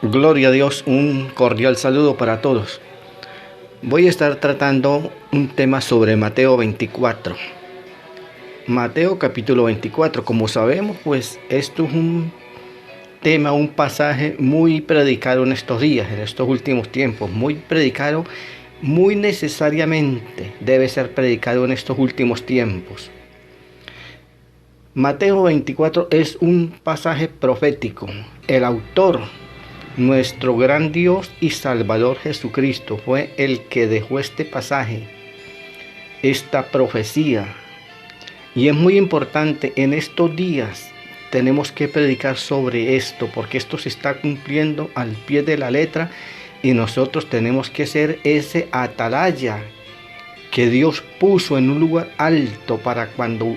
Gloria a Dios, un cordial saludo para todos. Voy a estar tratando un tema sobre Mateo 24. Mateo capítulo 24, como sabemos, pues esto es un tema, un pasaje muy predicado en estos días, en estos últimos tiempos, muy predicado, muy necesariamente debe ser predicado en estos últimos tiempos. Mateo 24 es un pasaje profético. El autor, nuestro gran Dios y Salvador Jesucristo, fue el que dejó este pasaje, esta profecía. Y es muy importante, en estos días tenemos que predicar sobre esto, porque esto se está cumpliendo al pie de la letra y nosotros tenemos que ser ese atalaya que Dios puso en un lugar alto para cuando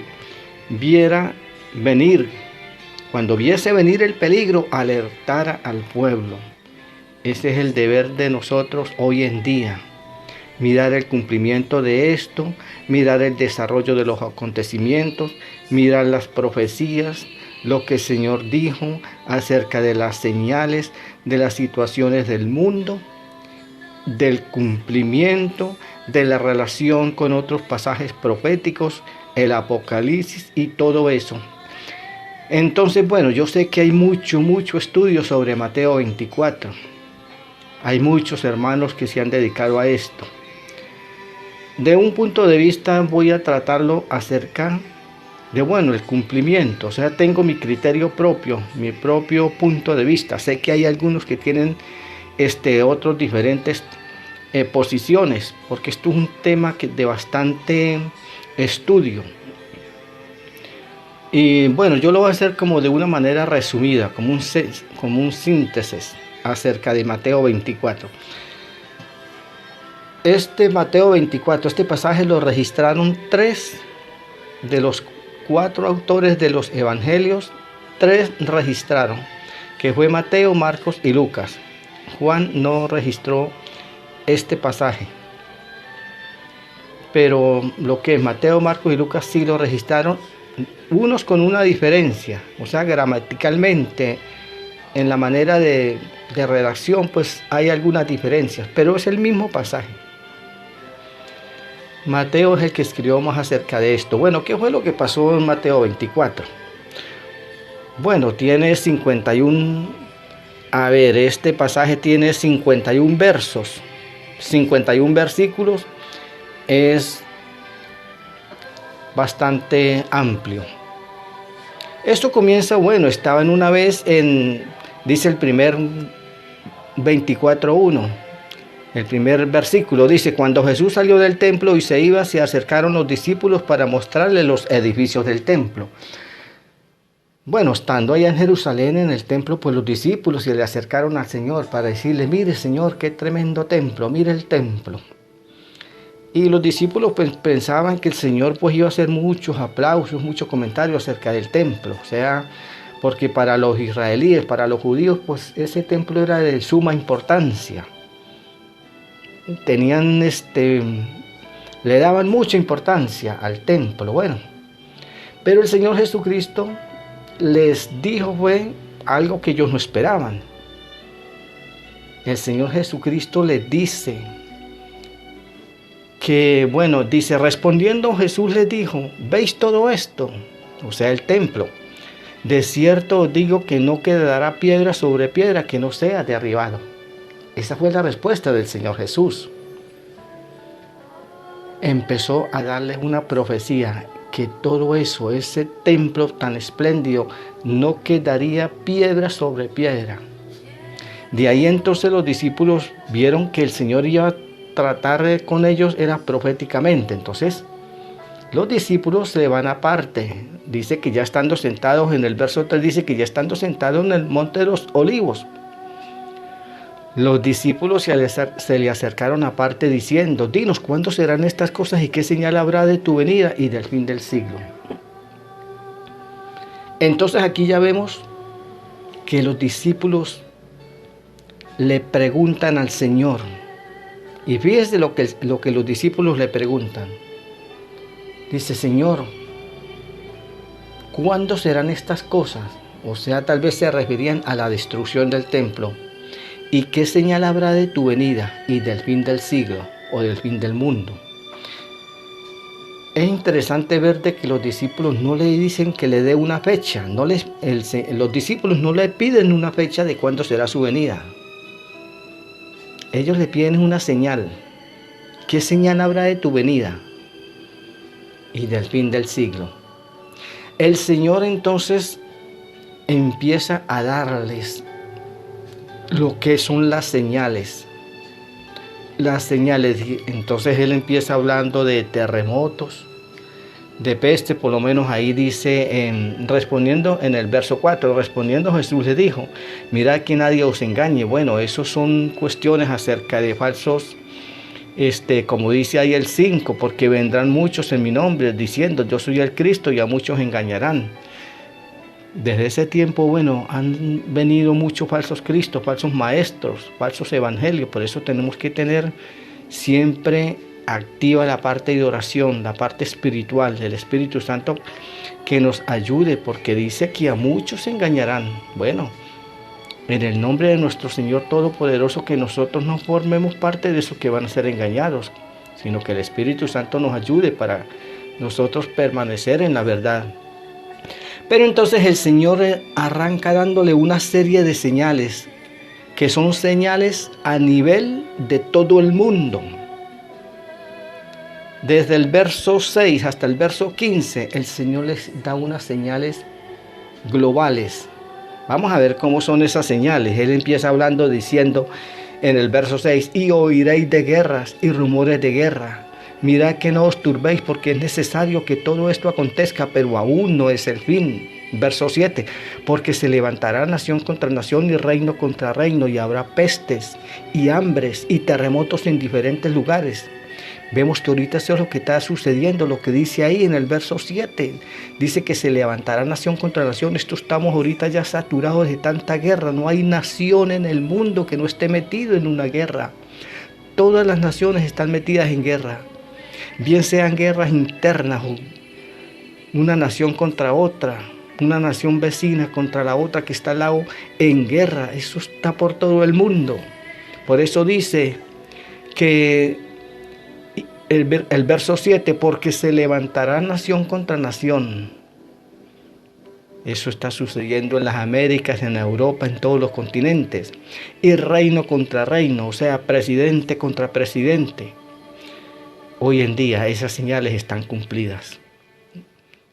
viese venir el peligro, alertar al pueblo. Ese es el deber de nosotros hoy en día. Mirar el cumplimiento de esto, mirar el desarrollo de los acontecimientos, mirar las profecías, lo que el Señor dijo acerca de las señales, de las situaciones del mundo, del cumplimiento, de la relación con otros pasajes proféticos, el Apocalipsis y todo eso. Entonces, bueno, yo sé que hay mucho estudio sobre Mateo 24. Hay muchos hermanos que se han dedicado a esto. De un punto de vista voy a tratarlo acerca de, el cumplimiento. O sea, tengo mi criterio propio, mi propio punto de vista. Sé que hay algunos que tienen otros diferentes posiciones, porque esto es un tema de bastante estudio. Y bueno, yo lo voy a hacer como de una manera resumida, como un síntesis acerca de Mateo 24. Mateo 24, este pasaje lo registraron 3 de los 4 autores de los evangelios. 3 registraron, que fue Mateo, Marcos y Lucas. Juan no registró este pasaje, pero lo que es Mateo, Marcos y Lucas sí lo registraron, unos con una diferencia, o sea, gramaticalmente, en la manera de redacción, pues hay algunas diferencias, pero es el mismo pasaje. Mateo es el que escribió más acerca de esto. Bueno, ¿qué fue lo que pasó en Mateo 24? Bueno, tiene 51, este pasaje tiene 51 versos, 51 versículos, es bastante amplio. Esto comienza, estaban una vez dice el primer 24:1, el primer versículo, dice: cuando Jesús salió del templo y se iba, se acercaron los discípulos para mostrarle los edificios del templo. Estando allá en Jerusalén, en el templo, pues los discípulos se le acercaron al Señor para decirle: mire, Señor, qué tremendo templo, mire el templo. Y los discípulos pues pensaban que el Señor pues iba a hacer muchos aplausos, muchos comentarios acerca del templo. O sea, porque para los israelíes, para los judíos, pues ese templo era de suma importancia. Le daban mucha importancia al templo. Pero el Señor Jesucristo les dijo fue algo que ellos no esperaban. El Señor Jesucristo les dice que, respondiendo Jesús les dijo: ¿veis todo esto? O sea, el templo. De cierto os digo que no quedará piedra sobre piedra que no sea derribado. Esa fue la respuesta del Señor Jesús. Empezó a darles una profecía que todo eso, ese templo tan espléndido, no quedaría piedra sobre piedra. De ahí entonces los discípulos vieron que el Señor iba a tratar con ellos era proféticamente. Entonces los discípulos se van aparte. Dice que ya estando sentados, en el verso 3 dice que ya estando sentados en el monte de los olivos, los discípulos se le acercaron aparte diciendo: dinos, ¿cuándo serán estas cosas y qué señal habrá de tu venida y del fin del siglo? Entonces aquí ya vemos que los discípulos le preguntan al Señor. Y fíjese lo que los discípulos le preguntan. Dice: Señor, ¿cuándo serán estas cosas? O sea, tal vez se referían a la destrucción del templo. ¿Y qué señal habrá de tu venida y del fin del siglo o del fin del mundo? Es interesante ver de que los discípulos no le dicen que le dé una fecha, los discípulos no le piden una fecha de cuándo será su venida. Ellos le piden una señal. ¿Qué señal habrá de tu venida y del fin del siglo? El Señor entonces empieza a darles lo que son las señales. Las señales, entonces Él empieza hablando de terremotos, de peste, por lo menos ahí dice, respondiendo en el verso 4, respondiendo Jesús le dijo, mirad que nadie os engañe. Bueno, eso son cuestiones acerca de falsos, como dice ahí el 5, porque vendrán muchos en mi nombre diciendo yo soy el Cristo y a muchos engañarán. Desde ese tiempo, bueno, han venido muchos falsos cristos, falsos maestros, falsos evangelios. Por eso tenemos que tener siempre activa la parte de oración, la parte espiritual del Espíritu Santo que nos ayude, porque dice que a muchos engañarán. Bueno, en el nombre de nuestro Señor Todopoderoso, que nosotros no formemos parte de esos que van a ser engañados, sino que el Espíritu Santo nos ayude para nosotros permanecer en la verdad. Pero entonces el Señor arranca dándole una serie de señales, que son señales a nivel de todo el mundo. Desde el verso 6 hasta el verso 15, el Señor les da unas señales globales. Vamos a ver cómo son esas señales. Él empieza hablando diciendo en el verso 6, y oiréis de guerras y rumores de guerra. Mirad que no os turbéis, porque es necesario que todo esto acontezca, pero aún no es el fin. Verso 7, porque se levantará nación contra nación y reino contra reino, y habrá pestes y hambres y terremotos en diferentes lugares. Vemos que ahorita eso es lo que está sucediendo, lo que dice ahí en el verso 7. Dice que se levantará nación contra nación. Estamos ahorita ya saturados de tanta guerra. No hay nación en el mundo que no esté metido en una guerra. Todas las naciones están metidas en guerra. Bien sean guerras internas, una nación contra otra, una nación vecina contra la otra que está al lado en guerra. Eso está por todo el mundo. Por eso dice que el verso 7, porque se levantará nación contra nación. Eso está sucediendo en las Américas, en Europa, en todos los continentes. Y reino contra reino, o sea, presidente contra presidente. Hoy en día esas señales están cumplidas.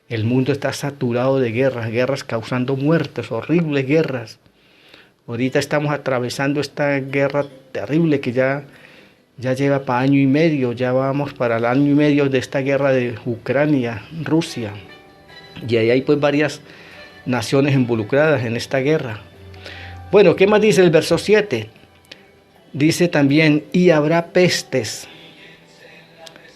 El mundo está saturado de guerras, guerras causando muertes, horribles guerras. Ahorita estamos atravesando esta guerra terrible que ya lleva para año y medio, ya vamos para el año y medio de esta guerra de Ucrania, Rusia. Y ahí hay pues varias naciones involucradas en esta guerra. Bueno, ¿qué más dice el verso 7? Dice también, y habrá pestes.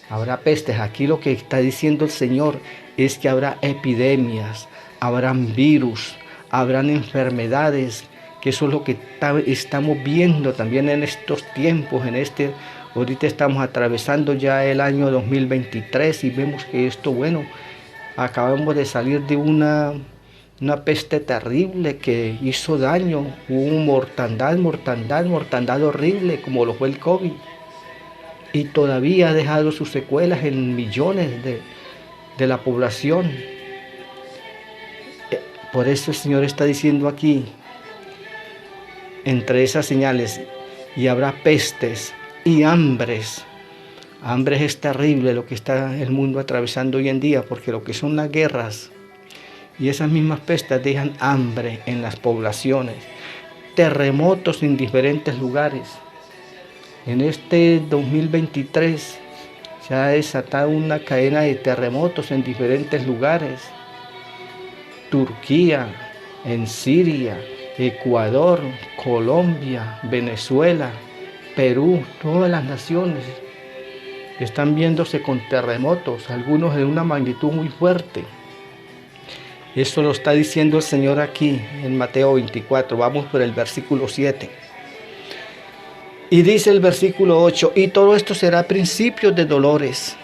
Habrá pestes. Aquí lo que está diciendo el Señor es que habrá epidemias, habrán virus, habrán enfermedades, que eso es lo que estamos viendo también en estos tiempos, ahorita estamos atravesando ya el año 2023 y vemos que esto, bueno, acabamos de salir de una peste terrible que hizo daño, hubo mortandad horrible como lo fue el COVID. Y todavía ha dejado sus secuelas en millones de la población. Por eso el Señor está diciendo aquí, entre esas señales, y habrá pestes y hambres. Hambres es terrible lo que está el mundo atravesando hoy en día, porque lo que son las guerras y esas mismas pestes dejan hambre en las poblaciones. Terremotos en diferentes lugares. En este 2023 se ha desatado una cadena de terremotos en diferentes lugares. Turquía, en Siria, Ecuador, Colombia, Venezuela, Perú, todas las naciones están viéndose con terremotos, algunos de una magnitud muy fuerte. Eso lo está diciendo el Señor aquí en Mateo 24. Vamos por el versículo 7. Y dice el versículo 8, y todo esto será principio de dolores.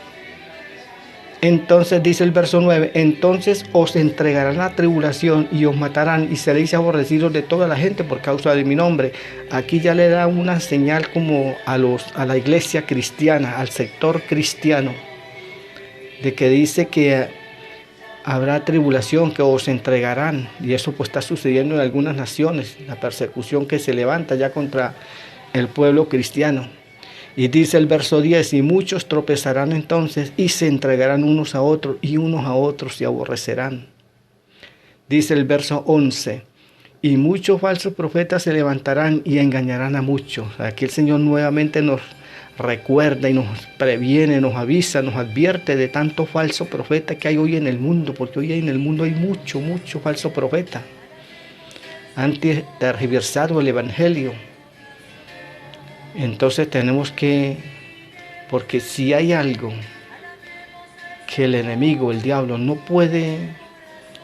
Entonces dice el verso 9, entonces os entregarán la tribulación y os matarán y seréis aborrecidos de toda la gente por causa de mi nombre. Aquí ya le da una señal como a la iglesia cristiana, al sector cristiano, de que dice que habrá tribulación, que os entregarán. Y eso pues está sucediendo en algunas naciones, la persecución que se levanta ya contra el pueblo cristiano. Y dice el verso 10, y muchos tropezarán entonces y se entregarán unos a otros y unos a otros se aborrecerán. Dice el verso 11, y muchos falsos profetas se levantarán y engañarán a muchos. Aquí el Señor nuevamente nos recuerda y nos previene, nos avisa, nos advierte de tanto falso profeta que hay hoy en el mundo, porque hoy en el mundo hay mucho falso profeta. Han tergiversado el evangelio. Entonces tenemos que, porque si hay algo que el enemigo, el diablo, no puede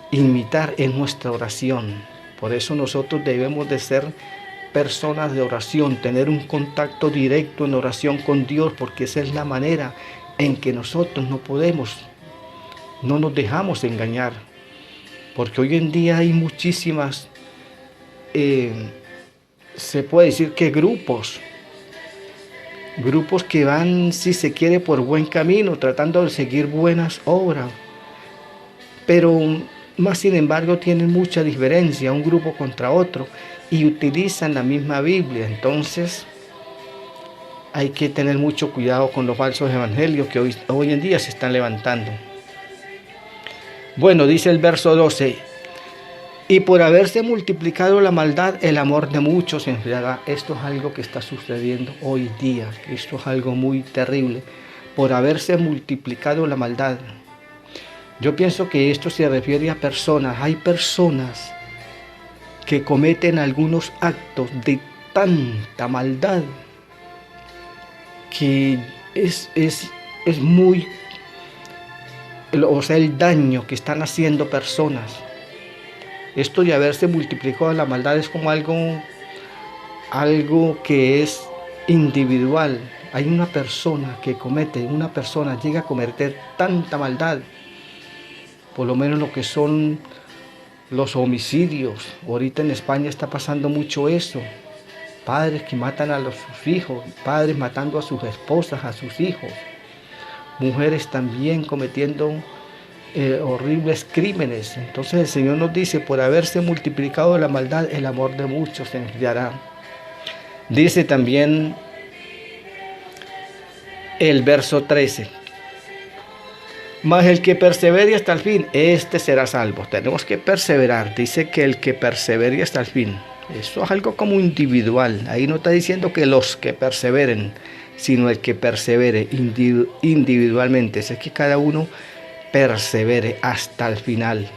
imitar en nuestra oración. Por eso nosotros debemos de ser personas de oración, tener un contacto directo en oración con Dios, porque esa es la manera en que nosotros no nos dejamos engañar. Porque hoy en día hay muchísimas, se puede decir que grupos que van, si se quiere, por buen camino, tratando de seguir buenas obras, pero más sin embargo tienen mucha diferencia un grupo contra otro y utilizan la misma Biblia. Entonces hay que tener mucho cuidado con los falsos evangelios que hoy en día se están levantando. Bueno, dice el verso 12, y por haberse multiplicado la maldad, el amor de muchos se enfriará. Esto es algo que está sucediendo hoy día. Esto es algo muy terrible. Por haberse multiplicado la maldad. Yo pienso que esto se refiere a personas. Hay personas que cometen algunos actos de tanta maldad que es muy, o sea, el daño que están haciendo personas. Esto de haberse multiplicado la maldad es como algo que es individual. Hay una persona llega a cometer tanta maldad, por lo menos lo que son los homicidios. Ahorita en España está pasando mucho eso. Padres que matan a sus hijos, padres matando a sus esposas, a sus hijos. Mujeres también cometiendo horribles crímenes. Entonces el Señor nos dice, por haberse multiplicado la maldad, el amor de muchos se enfriará. Dice también el verso 13, mas el que persevere hasta el fin, este será salvo. Tenemos que perseverar. Dice que el que persevere hasta el fin. Eso es algo como individual. Ahí no está diciendo que los que perseveren, sino el que persevere individualmente. Es que cada uno persevere hasta el final.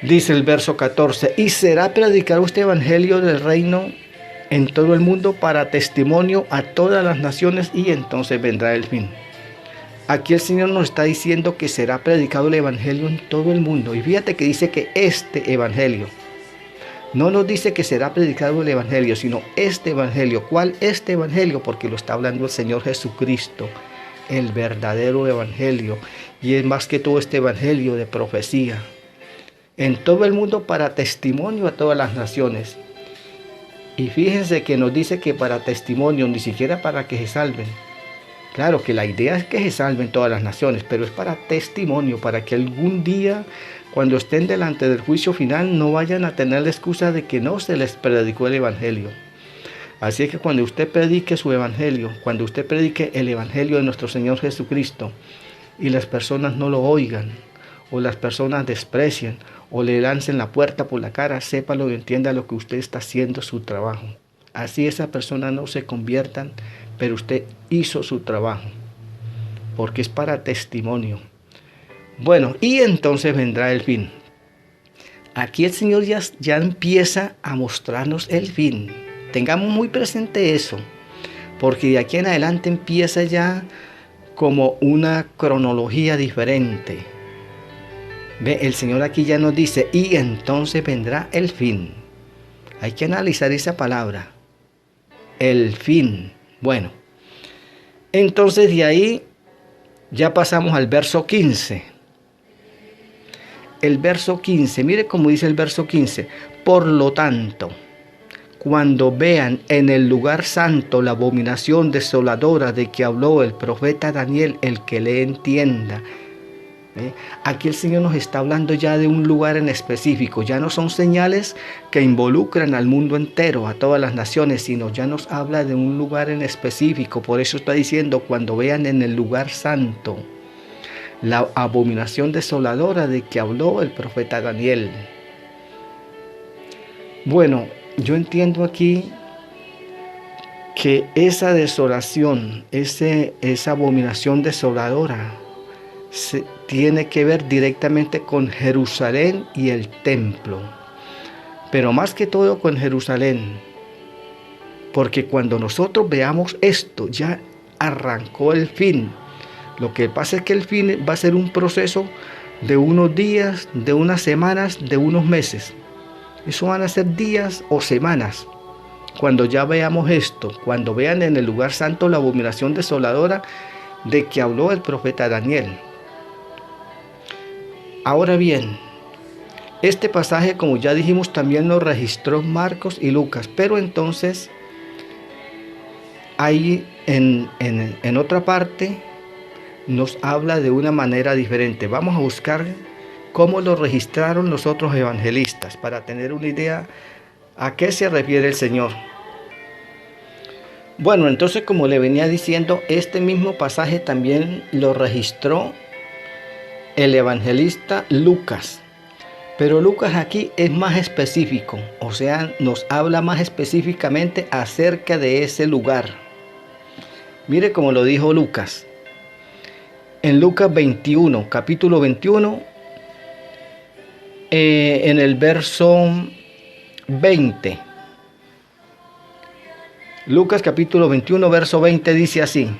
Dice el verso 14, y será predicado este evangelio del reino en todo el mundo para testimonio a todas las naciones y entonces vendrá el fin. Aquí el Señor nos está diciendo que será predicado el evangelio en todo el mundo. Y fíjate que dice que este evangelio, no nos dice que será predicado el evangelio, sino este evangelio. ¿Cuál este evangelio? Porque lo está hablando el Señor Jesucristo, el verdadero evangelio. Y es más que todo este evangelio de profecía. En todo el mundo para testimonio a todas las naciones. Y fíjense que nos dice que para testimonio, ni siquiera para que se salven. Claro que la idea es que se salven todas las naciones, pero es para testimonio, para que algún día, cuando estén delante del juicio final, no vayan a tener la excusa de que no se les predicó el evangelio. Así es que cuando usted predique su evangelio, cuando usted predique el evangelio de nuestro Señor Jesucristo, y las personas no lo oigan, o las personas desprecien, o le lancen la puerta por la cara, sépalo y entienda lo que usted está haciendo su trabajo. Así esas personas no se conviertan, pero usted hizo su trabajo, porque es para testimonio. Bueno, y entonces vendrá el fin. Aquí el Señor ya empieza a mostrarnos el fin. Tengamos muy presente eso, porque de aquí en adelante empieza ya como una cronología diferente. Ve, el Señor aquí ya nos dice, y entonces vendrá el fin. Hay que analizar esa palabra, el fin. Bueno, entonces de ahí Ya pasamos al verso 15. El verso 15, mire cómo dice el verso 15. Por lo tanto, cuando vean en el lugar santo la abominación desoladora de que habló el profeta Daniel, el que le entienda. Aquí el Señor nos está hablando ya de un lugar en específico. Ya no son señales que involucran al mundo entero, a todas las naciones, sino ya nos habla de un lugar en específico. Por eso está diciendo, cuando vean en el lugar santo la abominación desoladora de que habló el profeta Daniel. Bueno, yo entiendo aquí que esa desolación, esa abominación desoladora, tiene que ver directamente con Jerusalén y el templo. Pero más que todo con Jerusalén. Porque cuando nosotros veamos esto, ya arrancó el fin. Lo que pasa es que el fin va a ser un proceso de unos días, de unas semanas, de unos meses. Eso van a ser días o semanas. Cuando ya veamos esto, cuando vean en el lugar santo la abominación desoladora de que habló el profeta Daniel. Ahora bien, este pasaje, como ya dijimos, también lo registró Marcos y Lucas, pero entonces ahí en otra parte nos habla de una manera diferente. Vamos a buscar cómo lo registraron los otros evangelistas para tener una idea a qué se refiere el Señor. Bueno, entonces, como le venía diciendo, este mismo pasaje también lo registró el evangelista Lucas. Pero Lucas aquí es más específico, o sea, nos habla más específicamente acerca de ese lugar. Mire cómo lo dijo Lucas. En Lucas 21, capítulo 21, en el verso 20. Lucas capítulo 21, verso 20 dice así: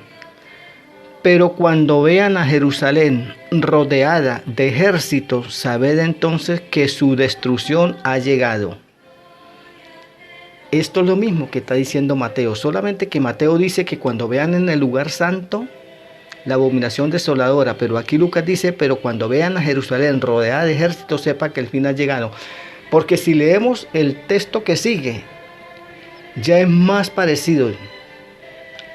pero cuando vean a Jerusalén rodeada de ejércitos, sabed entonces que su destrucción ha llegado. Esto es lo mismo que está diciendo Mateo, solamente que Mateo dice que cuando vean en el lugar santo la abominación desoladora, pero aquí Lucas dice, pero cuando vean a Jerusalén rodeada de ejércitos, sepa que el fin ha llegado. Porque si leemos el texto que sigue, ya es más parecido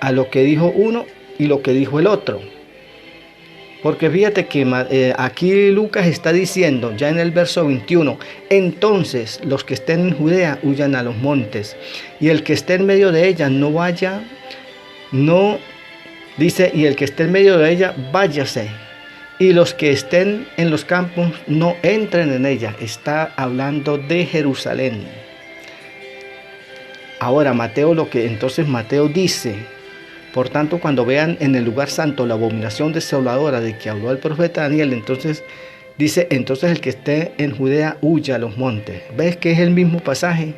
a lo que dijo uno y lo que dijo el otro. Porque fíjate que aquí Lucas está diciendo, ya en el verso 21, entonces los que estén en Judea huyan a los montes, y el que esté en medio de ella no vaya, no, dice, y el que esté en medio de ella váyase, y los que estén en los campos no entren en ella. Está hablando de Jerusalén. Ahora Mateo Mateo dice, por tanto, cuando vean en el lugar santo la abominación desoladora de que habló el profeta Daniel, entonces dice, entonces el que esté en Judea huya a los montes. ¿Ves que es el mismo pasaje?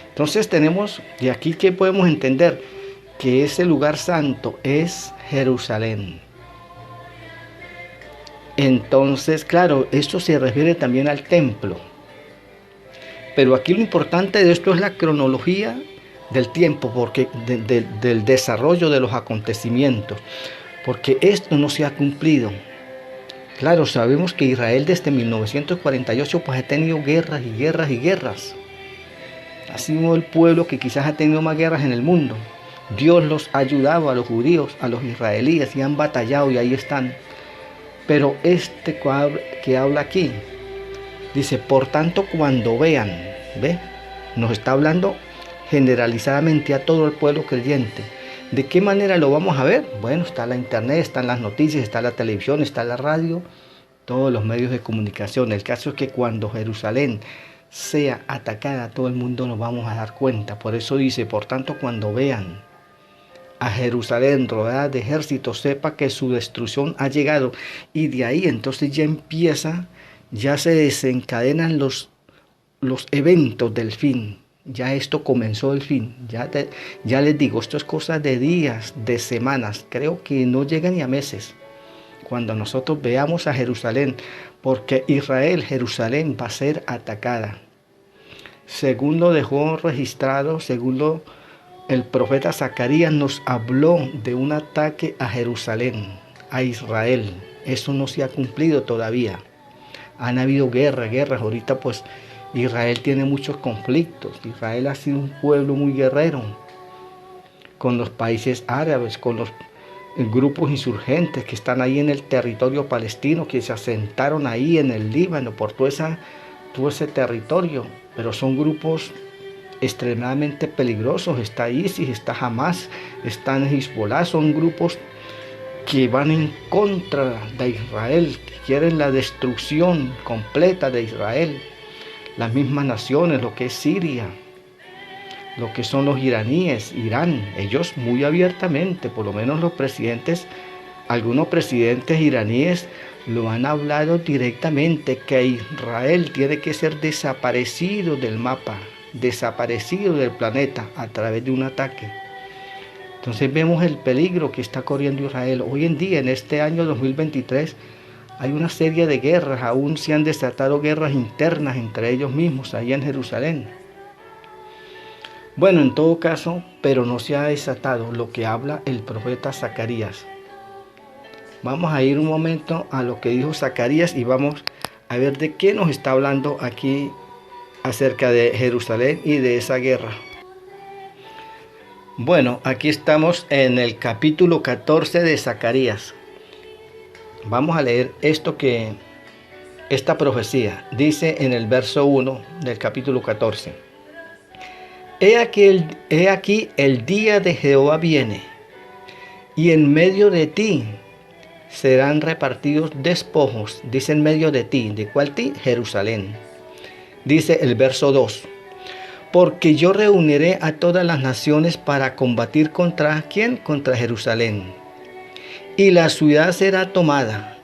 Entonces tenemos, de aquí que podemos entender que ese lugar santo es Jerusalén. Entonces, claro, esto se refiere también al templo. Pero aquí lo importante de esto es la cronología del tiempo, porque del desarrollo de los acontecimientos, porque esto no se ha cumplido. Claro, sabemos que Israel desde 1948 pues ha tenido guerras y guerras y guerras. Ha sido el pueblo que quizás ha tenido más guerras en el mundo. Dios los ha ayudado a los judíos, a los israelíes, y han batallado y ahí están. Pero este que habla aquí, dice, por tanto, cuando vean, ¿ve? Nos está hablando generalizadamente a todo el pueblo creyente. ¿De qué manera lo vamos a ver? Bueno, está la internet, están las noticias, está la televisión, está la radio, todos los medios de comunicación. El caso es que cuando Jerusalén sea atacada, todo el mundo nos vamos a dar cuenta. Por eso dice, por tanto, cuando vean a Jerusalén rodeada de ejércitos, sepa que su destrucción ha llegado. Y de ahí entonces ya se desencadenan los eventos del fin. Ya esto comenzó el fin. Ya les digo, esto es cosa de días, de semanas. Creo que no llega ni a meses. Cuando nosotros veamos a Jerusalén, porque Jerusalén va a ser atacada. Según lo dejó registrado, el profeta Zacarías nos habló de un ataque a Jerusalén, a Israel. Eso no se ha cumplido todavía. Han habido guerras. Ahorita pues Israel tiene muchos conflictos. Israel ha sido un pueblo muy guerrero con los países árabes, con los grupos insurgentes que están ahí en el territorio palestino, que se asentaron ahí en el Líbano por todo ese territorio. Pero son grupos extremadamente peligrosos. Está ISIS, está Hamas, están Hezbollah. Son grupos que van en contra de Israel, que quieren la destrucción completa de Israel. Las mismas naciones, lo que es Siria, lo que son los iraníes, Irán, ellos muy abiertamente, por lo menos los presidentes, algunos presidentes iraníes lo han hablado directamente, que Israel tiene que ser desaparecido del mapa, desaparecido del planeta a través de un ataque. Entonces vemos el peligro que está corriendo Israel. Hoy en día, en este año 2023, hay una serie de guerras, aún se han desatado guerras internas entre ellos mismos, allá en Jerusalén. Bueno, en todo caso, pero no se ha desatado lo que habla el profeta Zacarías. Vamos a ir un momento a lo que dijo Zacarías y vamos a ver de qué nos está hablando aquí acerca de Jerusalén y de esa guerra. Bueno, aquí estamos en el capítulo 14 de Zacarías. Vamos a leer esta profecía. Dice en el verso 1 del capítulo 14. He aquí el día de Jehová viene, y en medio de ti serán repartidos despojos. Dice en medio de ti. ¿De cuál ti? Jerusalén. Dice el verso 2. Porque yo reuniré a todas las naciones para combatir contra ¿quién? Contra Jerusalén. Y la ciudad será tomada,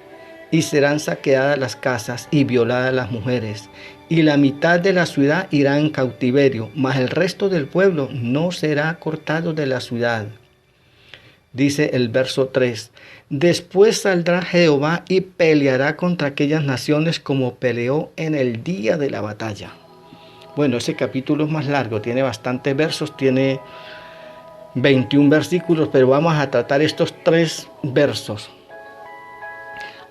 y serán saqueadas las casas y violadas las mujeres. Y la mitad de la ciudad irá en cautiverio, mas el resto del pueblo no será cortado de la ciudad. Dice el verso 3. Después saldrá Jehová y peleará contra aquellas naciones como peleó en el día de la batalla. Bueno, ese capítulo es más largo, tiene bastantes versos, tiene 21 versículos, pero vamos a tratar estos 3 versos.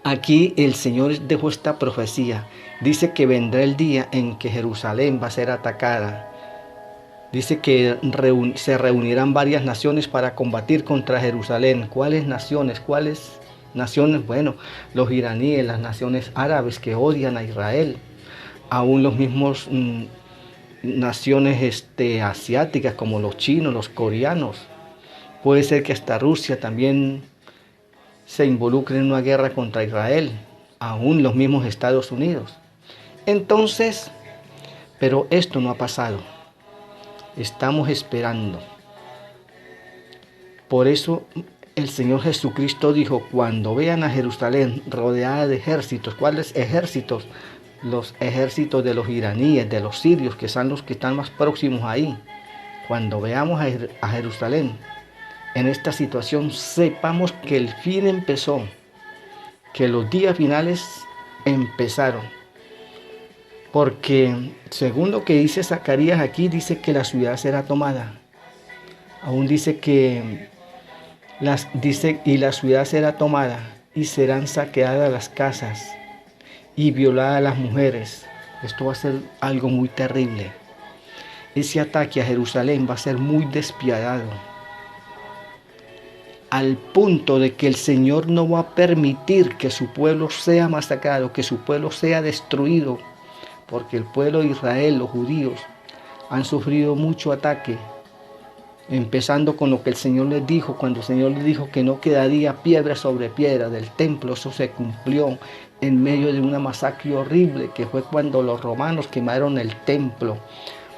Aquí el Señor dejó esta profecía. Dice que vendrá el día en que Jerusalén va a ser atacada. Dice que se reunirán varias naciones para combatir contra Jerusalén. ¿Cuáles naciones? Bueno, los iraníes, las naciones árabes que odian a Israel. Aún los mismos naciones asiáticas como los chinos, los coreanos. Puede ser que hasta Rusia también se involucre en una guerra contra Israel. Aún los mismos Estados Unidos. Entonces, pero esto no ha pasado. Estamos esperando. Por eso el Señor Jesucristo dijo, cuando vean a Jerusalén rodeada de ejércitos, ¿cuáles ejércitos? Los ejércitos de los iraníes, de los sirios, que son los que están más próximos ahí. Cuando veamos a Jerusalén en esta situación, sepamos que el fin empezó, que los días finales empezaron. Porque según lo que dice Zacarías aquí, dice que la ciudad será tomada. Aún dice y la ciudad será tomada y serán saqueadas las casas y violadas las mujeres. Esto va a ser algo muy terrible. Ese ataque a Jerusalén va a ser muy despiadado, al punto de que el Señor no va a permitir que su pueblo sea masacrado, que su pueblo sea destruido, porque el pueblo de Israel, los judíos, han sufrido mucho ataque, empezando con lo que el Señor les dijo, cuando el Señor les dijo que no quedaría piedra sobre piedra del templo. Eso se cumplió en medio de una masacre horrible, que fue cuando los romanos quemaron el templo,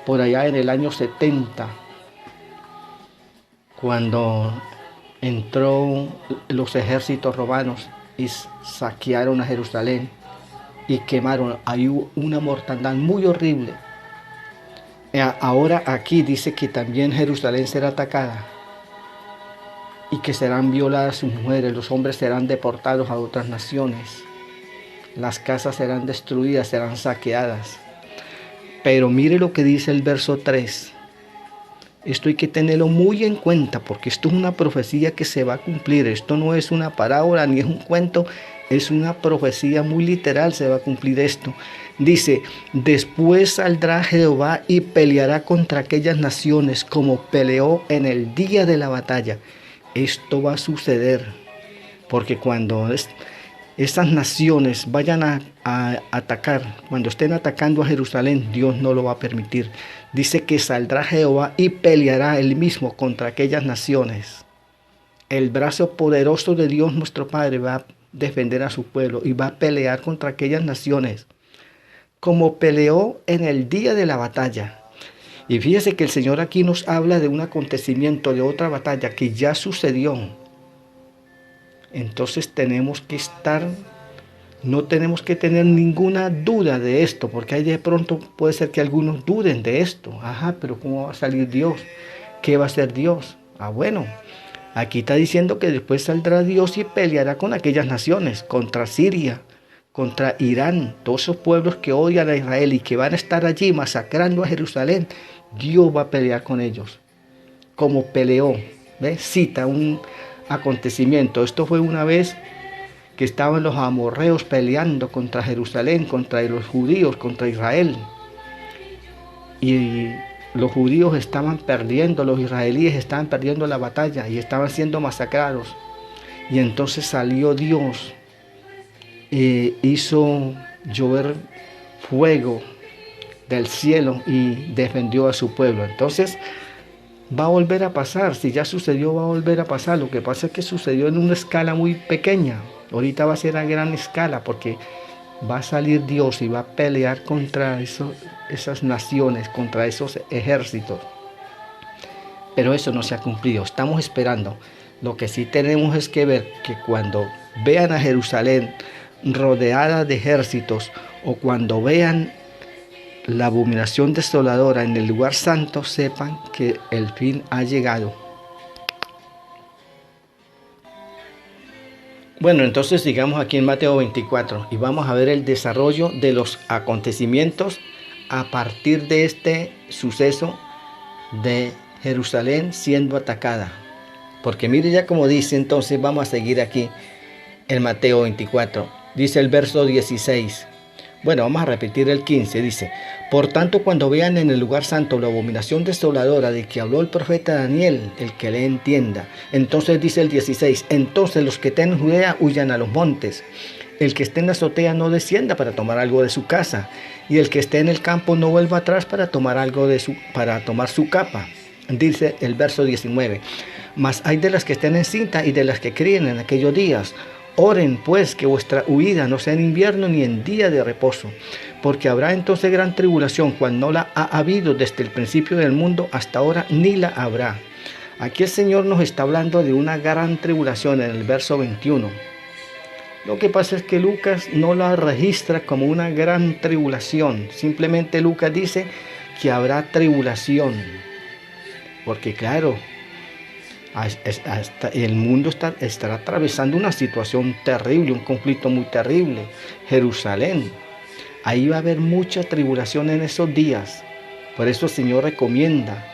por allá en el año 70, cuando entró los ejércitos romanos y saquearon a Jerusalén y quemaron. Hay una mortandad muy horrible. Ahora aquí dice que también Jerusalén será atacada y que serán violadas sus mujeres, los hombres serán deportados a otras naciones, las casas serán destruidas, serán saqueadas. Pero mire lo que dice el verso 3. Esto hay que tenerlo muy en cuenta porque esto es una profecía que se va a cumplir. Esto no es una parábola ni es un cuento, es una profecía muy literal, se va a cumplir esto. Dice, después saldrá Jehová y peleará contra aquellas naciones como peleó en el día de la batalla. Esto va a suceder porque cuando estas naciones vayan a atacar, cuando estén atacando a Jerusalén, Dios no lo va a permitir. Dice que saldrá Jehová y peleará él mismo contra aquellas naciones. El brazo poderoso de Dios nuestro Padre va a defender a su pueblo y va a pelear contra aquellas naciones, como peleó en el día de la batalla. Y fíjese que el Señor aquí nos habla de un acontecimiento, de otra batalla que ya sucedió. Entonces no tenemos que tener ninguna duda de esto, porque ahí de pronto puede ser que algunos duden de esto. Ajá, pero ¿cómo va a salir Dios? ¿Qué va a hacer Dios? Bueno, aquí está diciendo que después saldrá Dios y peleará con aquellas naciones, contra Siria, contra Irán, todos esos pueblos que odian a Israel y que van a estar allí masacrando a Jerusalén. Dios va a pelear con ellos, como peleó. ¿Ves? Cita un acontecimiento. Esto fue una vez que estaban los amorreos peleando contra Jerusalén, contra los judíos, contra Israel. Y los judíos estaban perdiendo, los israelíes estaban perdiendo la batalla y estaban siendo masacrados. Y entonces salió Dios, hizo llover fuego del cielo y defendió a su pueblo. Entonces va a volver a pasar, si ya sucedió va a volver a pasar. Lo que pasa es que sucedió en una escala muy pequeña. Ahorita va a ser a gran escala porque va a salir Dios y va a pelear contra esas naciones, contra esos ejércitos. Pero eso no se ha cumplido, estamos esperando. Lo que sí tenemos es que ver que cuando vean a Jerusalén rodeada de ejércitos o cuando vean la abominación desoladora en el lugar santo, sepan que el fin ha llegado. Bueno, entonces sigamos aquí en Mateo 24 y vamos a ver el desarrollo de los acontecimientos a partir de este suceso de Jerusalén siendo atacada. Porque mire ya como dice, entonces vamos a seguir aquí en Mateo 24. Dice el verso 16. Bueno, vamos a repetir el 15, dice, por tanto, cuando vean en el lugar santo la abominación desoladora de que habló el profeta Daniel, el que le entienda. Entonces dice el 16, entonces los que estén en Judea huyan a los montes. El que esté en la azotea no descienda para tomar algo de su casa, y el que esté en el campo no vuelva atrás para tomar su capa. Dice el verso 19, mas hay de las que estén en cinta y de las que críen en aquellos días. Oren pues que vuestra huida no sea en invierno ni en día de reposo, porque habrá entonces gran tribulación, cual no la ha habido desde el principio del mundo hasta ahora, ni la habrá. Aquí el Señor nos está hablando de una gran tribulación en el verso 21. Lo que pasa es que Lucas no la registra como una gran tribulación, simplemente Lucas dice que habrá tribulación, porque claro, hasta el mundo estará atravesando una situación terrible, un conflicto muy terrible. Jerusalén, ahí va a haber mucha tribulación en esos días. Por eso el Señor recomienda,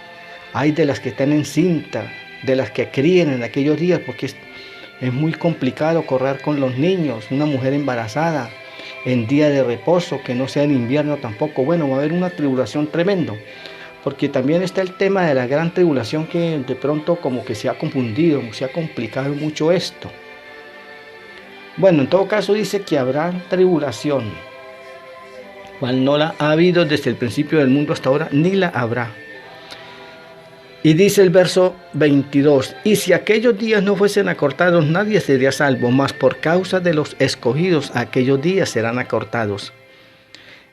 hay de las que están en cinta, de las que críen en aquellos días, porque es muy complicado correr con los niños, una mujer embarazada, en día de reposo, que no sea en invierno tampoco. Bueno, va a haber una tribulación tremenda. Porque también está el tema de la gran tribulación que de pronto como que se ha confundido, se ha complicado mucho esto. Bueno, en todo caso dice que habrá tribulación, cual no la ha habido desde el principio del mundo hasta ahora, ni la habrá. Y dice el verso 22, y si aquellos días no fuesen acortados, nadie sería salvo, mas por causa de los escogidos aquellos días serán acortados.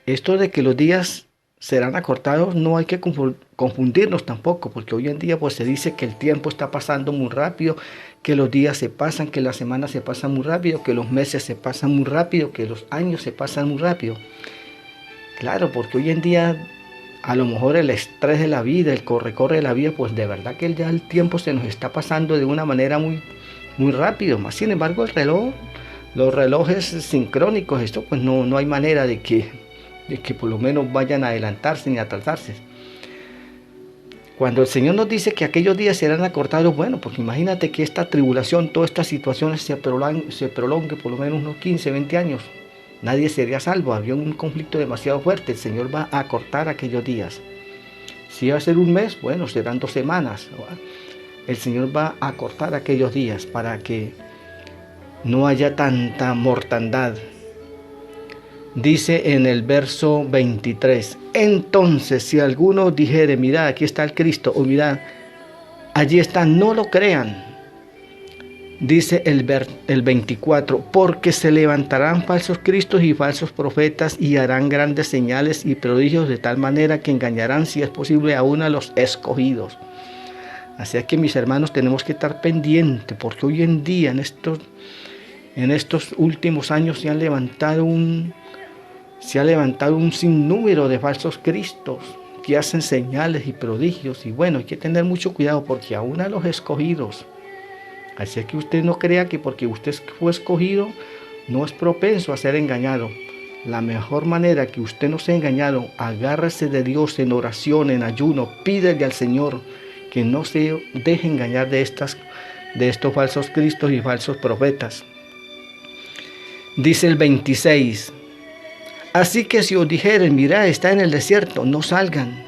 Esto de que los días serán acortados, no hay que confundirnos tampoco, porque hoy en día pues se dice que el tiempo está pasando muy rápido, que los días se pasan, que las semanas se pasan muy rápido, que los meses se pasan muy rápido, que los años se pasan muy rápido. Claro, porque hoy en día a lo mejor el estrés de la vida, el corre-corre de la vida, pues de verdad que ya el tiempo se nos está pasando de una manera muy, muy rápido. Más sin embargo el reloj, los relojes sincrónicos, esto pues no hay manera de que por lo menos vayan a adelantarse ni a atrasarse. Cuando el Señor nos dice que aquellos días serán acortados, bueno, porque imagínate que esta tribulación, todas estas situaciones se prolongue por lo menos unos 15, 20 años. Nadie sería salvo, había un conflicto demasiado fuerte. El Señor va a acortar aquellos días. Si va a ser un mes, bueno, serán 2 semanas. El Señor va a acortar aquellos días para que no haya tanta mortandad. Dice en el verso 23, entonces si alguno dijere, mirad, aquí está el Cristo, o mirad, allí está, no lo crean. Dice el 24, porque se levantarán falsos cristos y falsos profetas y harán grandes señales y prodigios de tal manera que engañarán, si es posible, aún a los escogidos. Así es que, mis hermanos, tenemos que estar pendientes, porque hoy en día, en estos últimos años, se ha levantado un sinnúmero de falsos cristos que hacen señales y prodigios. Y bueno, hay que tener mucho cuidado, porque aún a los escogidos. Así es que usted no crea que porque usted fue escogido no es propenso a ser engañado. La mejor manera que usted no sea engañado, agárrese de Dios en oración, en ayuno, pídele al Señor que no se deje engañar de estos falsos cristos y falsos profetas. Dice el 26, así que si os dijeren, mirad, está en el desierto, no salgan.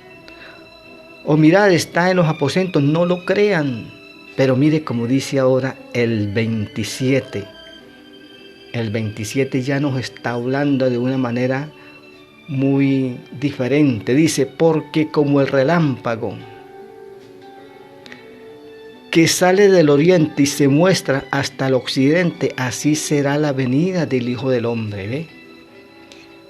O mirad, está en los aposentos, no lo crean. Pero mire como dice ahora el 27. El 27 ya nos está hablando de una manera muy diferente. Dice, porque como el relámpago que sale del oriente y se muestra hasta el occidente, así será la venida del Hijo del Hombre. ¿Ve?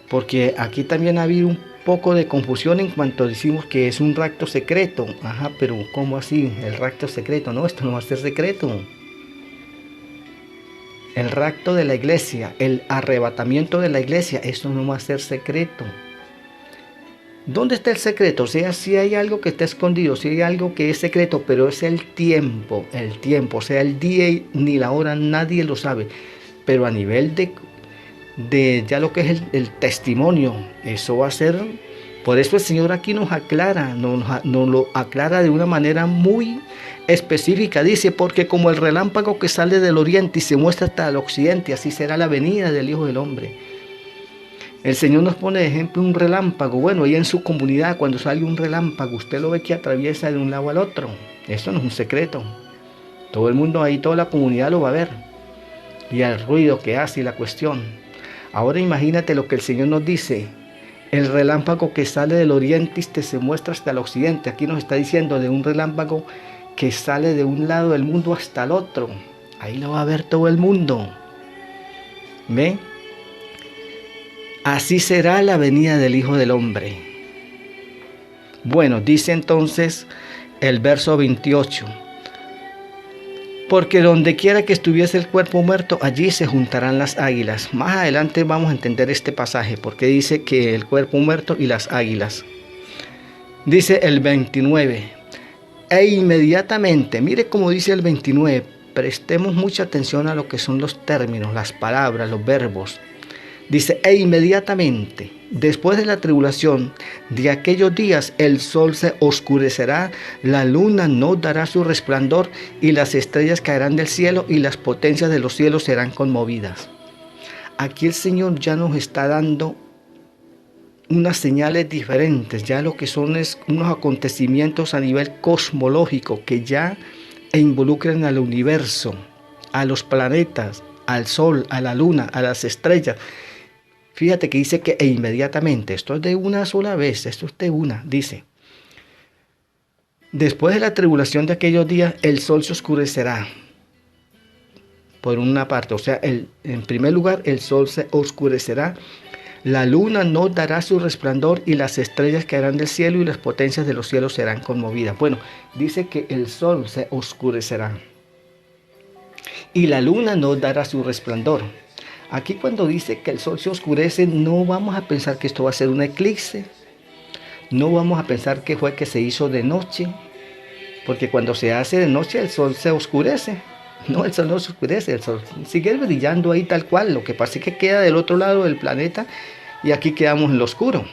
Porque aquí también ha habido un poco de confusión en cuanto decimos que es un rapto secreto. Ajá, pero ¿cómo así? El rapto secreto. No, esto no va a ser secreto. El rapto de la iglesia, el arrebatamiento de la iglesia, eso no va a ser secreto. ¿Dónde está el secreto? O sea, si hay algo que está escondido, si hay algo que es secreto, pero es el tiempo, o sea, el día ni la hora, nadie lo sabe. Pero a nivel de ya lo que es el testimonio, eso va a ser, por eso el Señor aquí nos aclara, nos lo aclara de una manera muy específica. Dice, porque como el relámpago que sale del oriente y se muestra hasta el occidente, así será la venida del Hijo del Hombre. El Señor nos pone de ejemplo un relámpago. Bueno, ahí en su comunidad, cuando sale un relámpago, usted lo ve que atraviesa de un lado al otro. Eso no es un secreto. Todo el mundo ahí, toda la comunidad lo va a ver. Y el ruido que hace y la cuestión. Ahora imagínate lo que el Señor nos dice. El relámpago que sale del oriente y se muestra hasta el occidente. Aquí nos está diciendo de un relámpago que sale de un lado del mundo hasta el otro. Ahí lo va a ver todo el mundo. ¿Ve? Así será la venida del Hijo del Hombre. Bueno, dice entonces el verso 28. Porque donde quiera que estuviese el cuerpo muerto, allí se juntarán las águilas. Más adelante vamos a entender este pasaje, porque dice que el cuerpo muerto y las águilas. Dice el 29. E inmediatamente, mire cómo dice el 29, prestemos mucha atención a lo que son los términos, las palabras, los verbos. Dice, e inmediatamente, después de la tribulación de aquellos días, el sol se oscurecerá, la luna no dará su resplandor, y las estrellas caerán del cielo, y las potencias de los cielos serán conmovidas. Aquí el Señor ya nos está dando unas señales diferentes, ya lo que son es unos acontecimientos a nivel cosmológico que ya involucran al universo, a los planetas, al sol, a la luna, a las estrellas. Fíjate que dice que inmediatamente, esto es de una sola vez, esto es de una, dice. Después de la tribulación de aquellos días, el sol se oscurecerá. Por una parte, o sea, en primer lugar, el sol se oscurecerá. La luna no dará su resplandor y las estrellas caerán del cielo y las potencias de los cielos serán conmovidas. Bueno, dice que el sol se oscurecerá y la luna no dará su resplandor. Aquí cuando dice que el sol se oscurece, no vamos a pensar que esto va a ser un eclipse. No vamos a pensar que fue que se hizo de noche. Porque cuando se hace de noche el sol se oscurece. No, el sol no se oscurece, el sol sigue brillando ahí tal cual. Lo que pasa es que queda del otro lado del planeta y aquí quedamos en lo oscuro.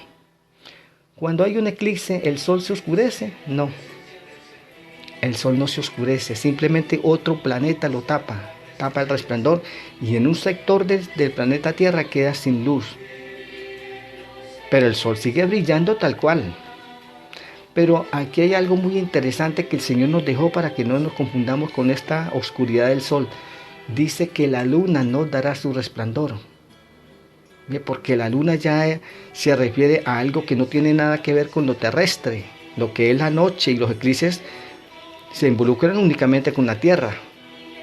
Cuando hay un eclipse, ¿el sol se oscurece? No. el sol no se oscurece, simplemente otro planeta lo tapa el resplandor, y en un sector del planeta Tierra queda sin luz. Pero el sol sigue brillando tal cual. Pero aquí hay algo muy interesante que el Señor nos dejó para que no nos confundamos con esta oscuridad del sol. Dice que la luna no dará su resplandor. Porque la luna ya se refiere a algo que no tiene nada que ver con lo terrestre. Lo que es la noche y los eclipses se involucran únicamente con la Tierra.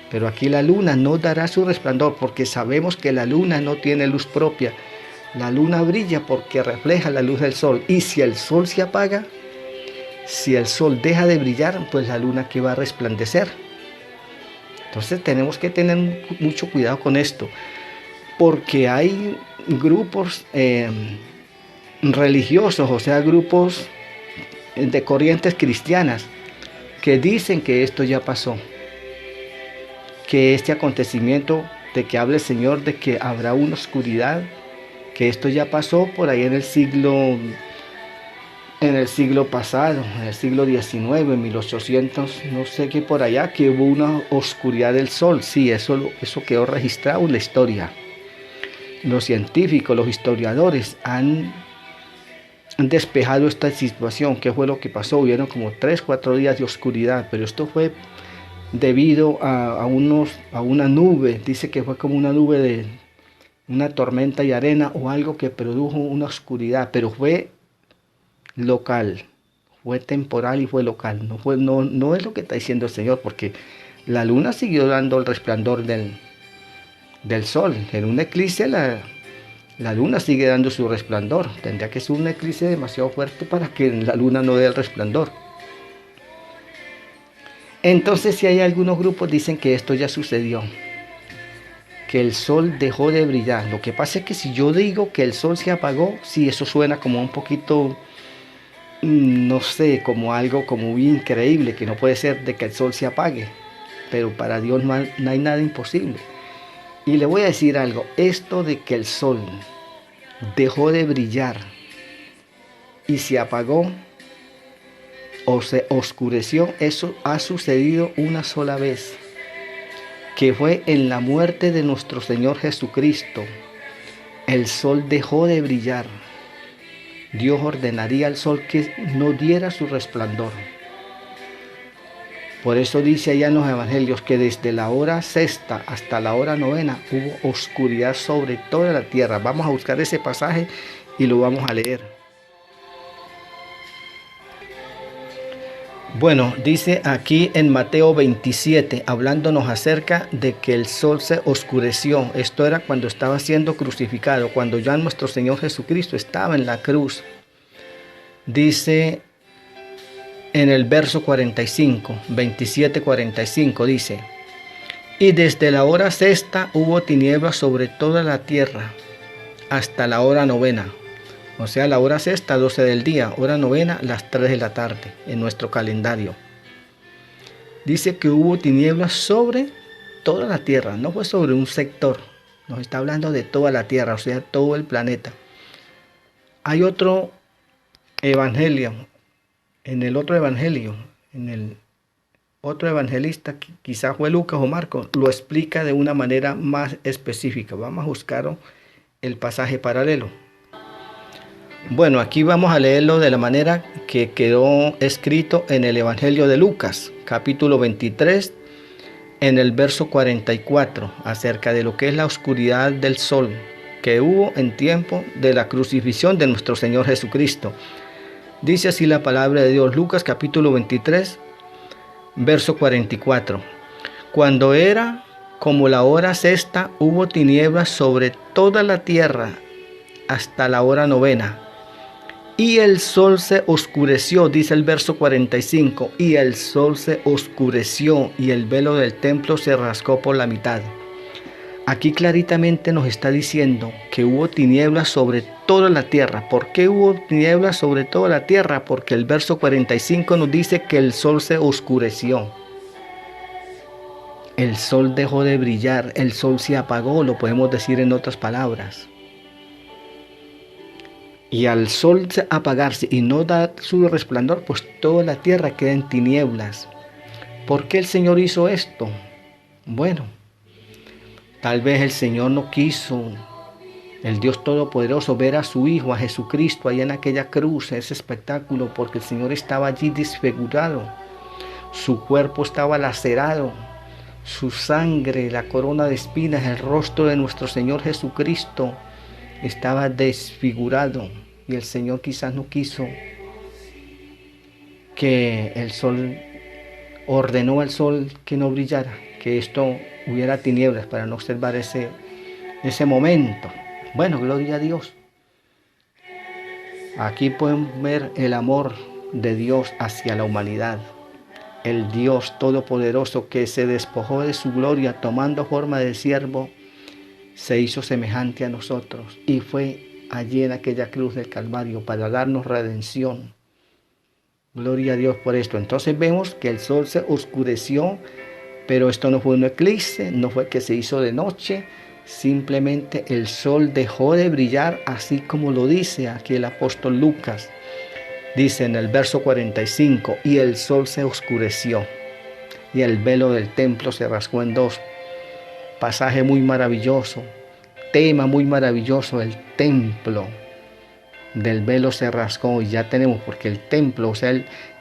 Pero aquí la luna no dará su resplandor, porque sabemos que la luna no tiene luz propia. La luna brilla porque refleja la luz del sol. Y si el sol se apaga, si el sol deja de brillar, pues la luna que va a resplandecer. Entonces tenemos que tener mucho cuidado con esto, porque hay grupos religiosos, o sea, grupos de corrientes cristianas, que dicen que esto ya pasó, que este acontecimiento de que habla el Señor, de que habrá una oscuridad, que esto ya pasó por ahí en el siglo pasado, en el siglo XIX, en 1800, no sé qué por allá, que hubo una oscuridad del sol. Sí, eso quedó registrado en la historia. Los científicos, los historiadores han despejado esta situación. ¿Qué fue lo que pasó? Hubieron como 3-4 días de oscuridad, pero esto fue debido a una nube. Dice que fue como una nube de una tormenta y arena o algo que produjo una oscuridad, pero fue local, fue temporal y fue local. No es lo que está diciendo el Señor, porque la luna siguió dando el resplandor del sol. En un eclipse la luna sigue dando su resplandor. Tendría que ser un eclipse demasiado fuerte para que la luna no dé el resplandor. Entonces, si hay algunos grupos dicen que esto ya sucedió, que el sol dejó de brillar. Lo que pasa es que si yo digo que el sol se apagó, sí, eso suena como un poquito, no sé, como algo como muy increíble, que no puede ser de que el sol se apague. Pero para Dios no hay nada imposible. Y le voy a decir algo, esto de que el sol dejó de brillar y se apagó o se oscureció, eso ha sucedido una sola vez, que fue en la muerte de nuestro Señor Jesucristo. El sol dejó de brillar. Dios ordenaría al sol que no diera su resplandor. Por eso dice allá en los evangelios que desde la hora sexta hasta la hora novena hubo oscuridad sobre toda la tierra. Vamos a buscar ese pasaje y lo vamos a leer. Bueno, dice aquí en Mateo 27, hablándonos acerca de que el sol se oscureció. Esto era cuando estaba siendo crucificado, cuando ya nuestro Señor Jesucristo estaba en la cruz. Dice en el verso 45, 27-45, dice: y desde la hora sexta hubo tinieblas sobre toda la tierra hasta la hora novena. O sea, la hora sexta, 12 del día, hora novena, las 3 de la tarde, en nuestro calendario. Dice que hubo tinieblas sobre toda la tierra, no fue sobre un sector, nos está hablando de toda la tierra, o sea, todo el planeta. Hay otro evangelio, en el otro evangelista, quizás fue Lucas o Marcos, lo explica de una manera más específica. Vamos a buscar el pasaje paralelo. Bueno, aquí vamos a leerlo de la manera que quedó escrito en el Evangelio de Lucas, capítulo 23, en el verso 44, acerca de lo que es la oscuridad del sol que hubo en tiempo de la crucifixión de nuestro Señor Jesucristo. Dice así la palabra de Dios, Lucas capítulo 23, verso 44. Cuando era como la hora sexta, hubo tinieblas sobre toda la tierra hasta la hora novena. Y el sol se oscureció, dice el verso 45, y el sol se oscureció y el velo del templo se rasgó por la mitad. Aquí claritamente nos está diciendo que hubo tinieblas sobre toda la tierra. ¿Por qué hubo tinieblas sobre toda la tierra? Porque el verso 45 nos dice que el sol se oscureció. El sol dejó de brillar, el sol se apagó, lo podemos decir en otras palabras. Y al sol apagarse y no dar su resplandor, pues toda la tierra queda en tinieblas. ¿por qué el Señor hizo esto? Bueno, tal vez el Señor no quiso, el Dios Todopoderoso, ver a su Hijo, a Jesucristo, ahí en aquella cruz, ese espectáculo, porque el Señor estaba allí desfigurado. Su cuerpo estaba lacerado, su sangre, la corona de espinas, el rostro de nuestro Señor Jesucristo estaba desfigurado. Y el Señor quizás no quiso que el sol, ordenó al sol que no brillara, que esto hubiera tinieblas para no observar ese momento. Bueno, gloria a Dios. Aquí pueden ver el amor de Dios hacia la humanidad. El Dios Todopoderoso que se despojó de su gloria tomando forma de siervo, se hizo semejante a nosotros y fue allí en aquella cruz del Calvario para darnos redención. Gloria a Dios por esto. Entonces vemos que el sol se oscureció, pero esto no fue un eclipse, no fue que se hizo de noche, simplemente el sol dejó de brillar, así como lo dice aquí el apóstol Lucas. Dice en el verso 45, y el sol se oscureció y el velo del templo se rasgó en dos. Pasaje muy maravilloso, tema muy maravilloso, el templo del velo se rasgó y ya tenemos, porque el templo, o sea,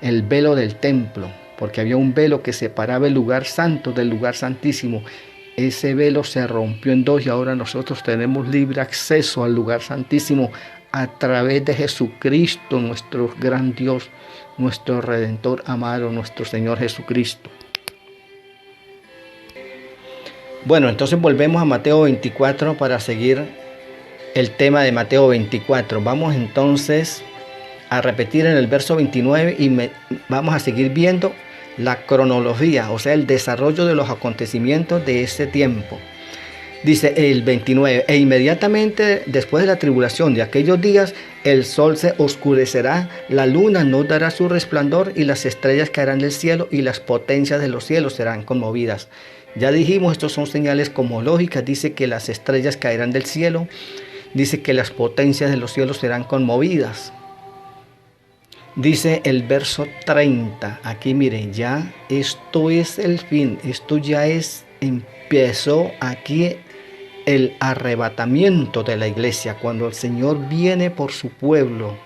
el velo del templo, porque había un velo que separaba el lugar santo del lugar santísimo. Ese velo se rompió en dos y ahora nosotros tenemos libre acceso al lugar santísimo a través de Jesucristo, nuestro gran Dios, nuestro Redentor amado, nuestro Señor Jesucristo. Bueno, entonces volvemos a Mateo 24 para seguir el tema de Mateo 24. Vamos entonces a repetir en el verso 29 y vamos a seguir viendo la cronología, o sea, el desarrollo de los acontecimientos de ese tiempo. Dice el 29, e inmediatamente después de la tribulación de aquellos días, el sol se oscurecerá, la luna no dará su resplandor y las estrellas caerán del cielo y las potencias de los cielos serán conmovidas. Ya dijimos, estos son señales cosmológicas, dice que las estrellas caerán del cielo, dice que las potencias de los cielos serán conmovidas. Dice el verso 30, aquí miren, ya esto es el fin, esto ya empezó aquí el arrebatamiento de la iglesia, cuando el Señor viene por su pueblo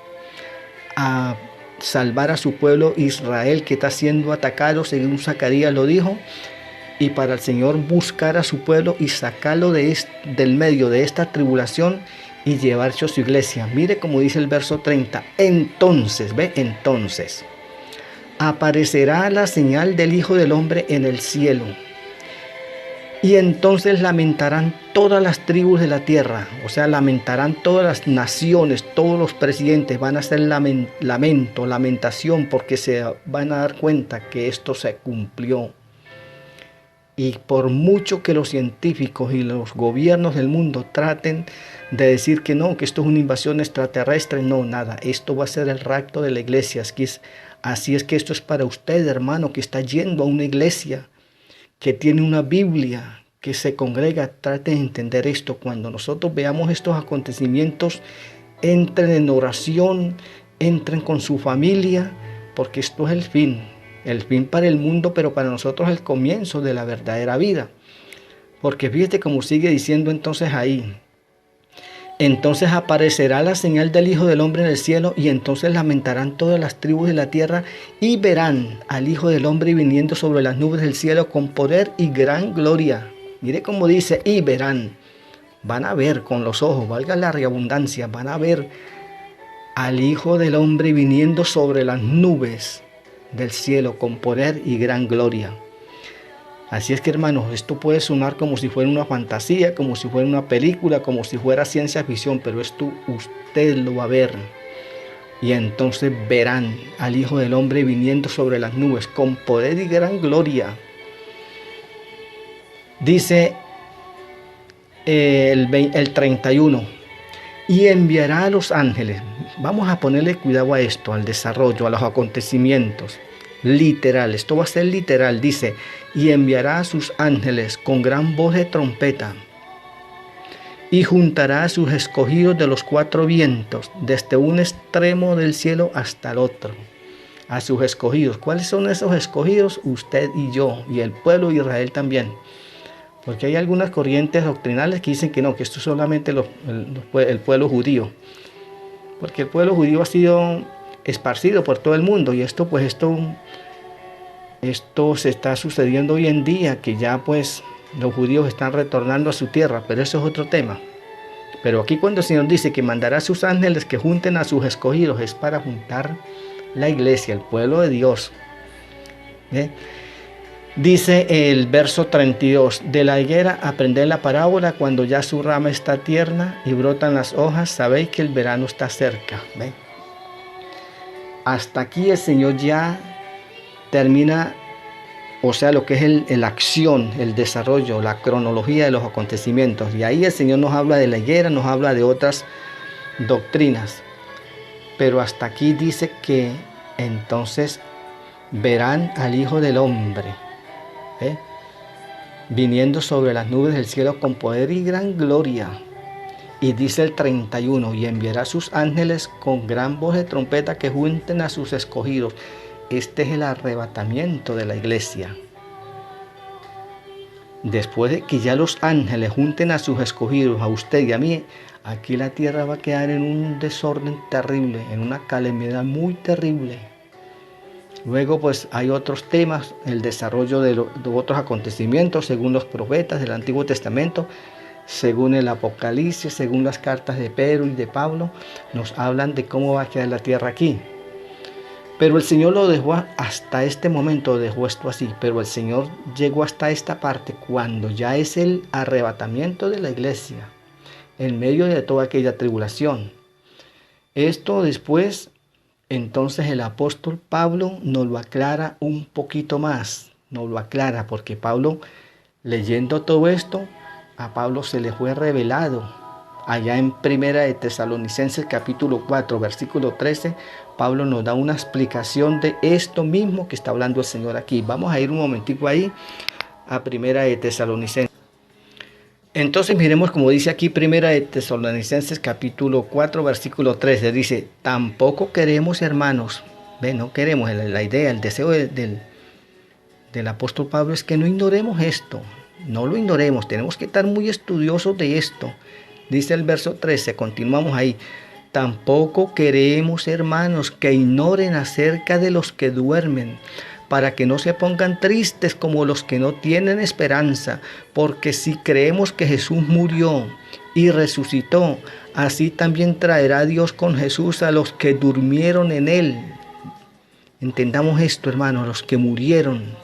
a salvar a su pueblo Israel, que está siendo atacado, según Zacarías lo dijo, y para el Señor buscar a su pueblo y sacarlo del medio de esta tribulación y llevarse a su iglesia. Mire como dice el verso 30, entonces, entonces aparecerá la señal del Hijo del Hombre en el cielo. Y entonces lamentarán todas las tribus de la tierra, o sea, lamentarán todas las naciones, todos los presidentes van a hacer lamentación, porque se van a dar cuenta que esto se cumplió. Y por mucho que los científicos y los gobiernos del mundo traten de decir que no, que esto es una invasión extraterrestre, no, nada, esto va a ser el rapto de la iglesia. Así es que esto es para usted, hermano, que está yendo a una iglesia, que tiene una Biblia, que se congrega. Trate de entender esto. Cuando nosotros veamos estos acontecimientos, entren en oración, entren con su familia, porque esto es el fin para el mundo, pero para nosotros el comienzo de la verdadera vida. Porque fíjate cómo sigue diciendo entonces ahí. Entonces aparecerá la señal del Hijo del Hombre en el cielo, y entonces lamentarán todas las tribus de la tierra y verán al Hijo del Hombre viniendo sobre las nubes del cielo con poder y gran gloria. Mire cómo dice, y verán. Van a ver con los ojos, valga la redundancia, van a ver al Hijo del Hombre viniendo sobre las nubes del cielo con poder y gran gloria. Así es que, hermanos, esto puede sonar como si fuera una fantasía, como si fuera una película, como si fuera ciencia ficción, pero esto usted lo va a ver. Y entonces verán al Hijo del Hombre viniendo sobre las nubes con poder y gran gloria. Dice el 31, y enviará a los ángeles. Vamos a ponerle cuidado a esto, al desarrollo, a los acontecimientos. Literal, esto va a ser literal, dice, y enviará a sus ángeles con gran voz de trompeta, y juntará a sus escogidos de los cuatro vientos, desde un extremo del cielo hasta el otro. a sus escogidos. ¿Cuáles son esos escogidos? Usted y yo, y el pueblo de Israel también. Porque hay algunas corrientes doctrinales que dicen que no, que esto es solamente el pueblo judío. Porque el pueblo judío ha sido esparcido por todo el mundo, y esto se está sucediendo hoy en día, que ya pues los judíos están retornando a su tierra, pero eso es otro tema. Pero aquí cuando el Señor dice que mandará a sus ángeles que junten a sus escogidos, es para juntar la iglesia, el pueblo de Dios. Dice el verso 32, de la higuera aprended la parábola, cuando ya su rama está tierna y brotan las hojas, sabéis que el verano está cerca. ¿Ve? Hasta aquí el Señor ya termina, o sea, lo que es la acción, el desarrollo, la cronología de los acontecimientos. Y ahí el Señor nos habla de la higuera, nos habla de otras doctrinas. Pero hasta aquí dice que entonces verán al Hijo del Hombre, viniendo sobre las nubes del cielo con poder y gran gloria. Y dice el 31, y enviará a sus ángeles con gran voz de trompeta que junten a sus escogidos. Este es el arrebatamiento de la iglesia. Después de que ya los ángeles junten a sus escogidos, a usted y a mí, aquí la tierra va a quedar en un desorden terrible, en una calamidad muy terrible. Luego pues hay otros temas, el desarrollo de otros acontecimientos según los profetas del Antiguo Testamento, según el Apocalipsis, según las cartas de Pedro y de Pablo, nos hablan de cómo va a quedar la tierra aquí. Pero el Señor lo dejó hasta este momento, dejó esto así, pero el Señor llegó hasta esta parte cuando ya es el arrebatamiento de la iglesia, en medio de toda aquella tribulación. Esto después, entonces el apóstol Pablo nos lo aclara un poquito más, nos lo aclara, porque Pablo, leyendo todo esto, a Pablo se le fue revelado. Allá en Primera de Tesalonicenses capítulo 4, versículo 13, Pablo nos da una explicación de esto mismo que está hablando el Señor aquí. Vamos a ir un momentico ahí a Primera de Tesalonicenses. Entonces miremos como dice aquí Primera de Tesalonicenses capítulo 4, versículo 13. Dice, tampoco queremos, hermanos, no queremos, la idea, el deseo del apóstol Pablo es que no ignoremos esto. No lo ignoremos, tenemos que estar muy estudiosos de esto. Dice el verso 13, continuamos ahí. Tampoco queremos, hermanos, que ignoren acerca de los que duermen, para que no se pongan tristes como los que no tienen esperanza, porque si creemos que Jesús murió y resucitó, así también traerá Dios con Jesús a los que durmieron en él. Entendamos esto, hermanos, los que murieron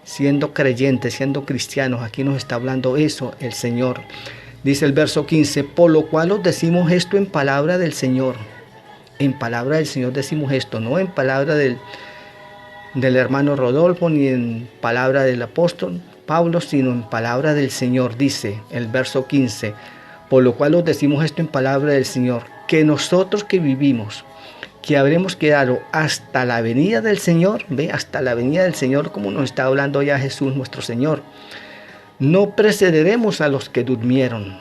siendo creyentes, siendo cristianos, aquí nos está hablando eso el Señor. Dice el verso 15, por lo cual os decimos esto en palabra del Señor. En palabra del Señor decimos esto, no en palabra del hermano Rodolfo, ni en palabra del apóstol Pablo, sino en palabra del Señor. Dice el verso 15, por lo cual os decimos esto en palabra del Señor, que nosotros que vivimos, que habremos quedado hasta la venida del Señor, hasta la venida del Señor, como nos está hablando ya Jesús nuestro Señor, no precederemos a los que durmieron.